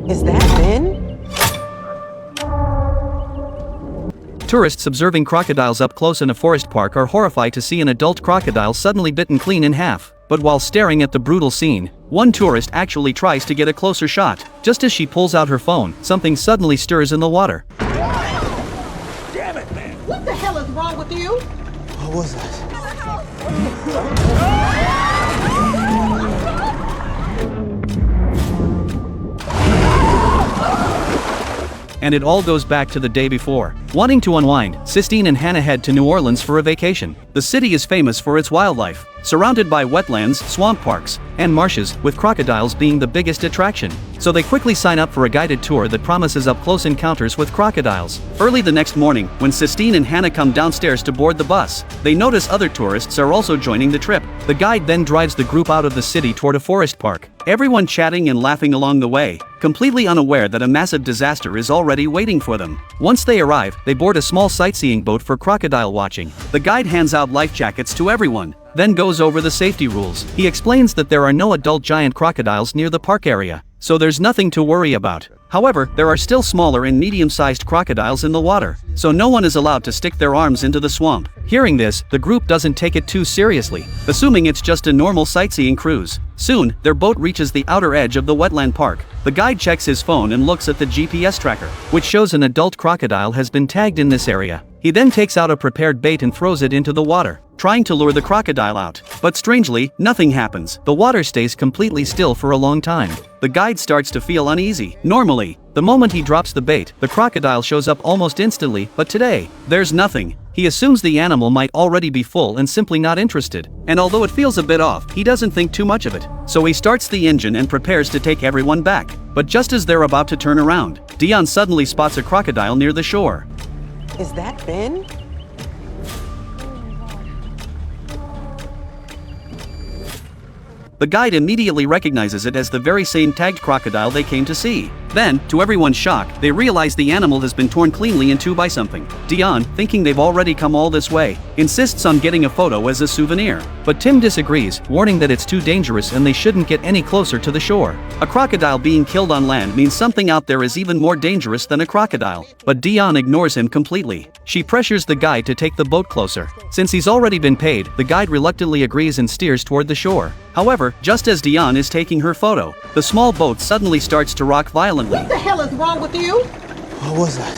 Is that Ben? Tourists observing crocodiles up close in a forest park are horrified to see an adult crocodile suddenly bitten clean in half. But while staring at the brutal scene, one tourist actually tries to get a closer shot. Just as she pulls out her phone, something suddenly stirs in the water. Damn it, man! What the hell is wrong with you? What was that? And it all goes back to the day before. Wanting to unwind, Sistine and Hannah head to New Orleans for a vacation. The city is famous for its wildlife, surrounded by wetlands, swamp parks, and marshes, with crocodiles being the biggest attraction. So they quickly sign up for a guided tour that promises up-close encounters with crocodiles. Early the next morning, when Sistine and Hannah come downstairs to board the bus, they notice other tourists are also joining the trip. The guide then drives the group out of the city toward a forest park, everyone chatting and laughing along the way, completely unaware that a massive disaster is already waiting for them. Once they arrive, they board a small sightseeing boat for crocodile watching. The guide hands out life jackets to everyone, then goes over the safety rules. He explains that there are no adult giant crocodiles near the park area, so there's nothing to worry about. However, there are still smaller and medium-sized crocodiles in the water, so no one is allowed to stick their arms into the swamp. Hearing this, the group doesn't take it too seriously, assuming it's just a normal sightseeing cruise. Soon, their boat reaches the outer edge of the wetland park. The guide checks his phone and looks at the GPS tracker, which shows an adult crocodile has been tagged in this area. He then takes out a prepared bait and throws it into the water, trying to lure the crocodile out. But strangely, nothing happens. The water stays completely still for a long time. The guide starts to feel uneasy. Normally, the moment he drops the bait, the crocodile shows up almost instantly, but today, there's nothing. He assumes the animal might already be full and simply not interested. And although it feels a bit off, he doesn't think too much of it. So he starts the engine and prepares to take everyone back. But just as they're about to turn around, Dion suddenly spots a crocodile near the shore. Is that Ben? The guide immediately recognizes it as the very same tagged crocodile they came to see. Then, to everyone's shock, they realize the animal has been torn cleanly in two by something. Dion, thinking they've already come all this way, insists on getting a photo as a souvenir. But Tim disagrees, warning that it's too dangerous and they shouldn't get any closer to the shore. A crocodile being killed on land means something out there is even more dangerous than a crocodile. But Dion ignores him completely. She pressures the guide to take the boat closer. Since he's already been paid, the guide reluctantly agrees and steers toward the shore. However, just as Dion is taking her photo, the small boat suddenly starts to rock violently. What the hell is wrong with you? What was that?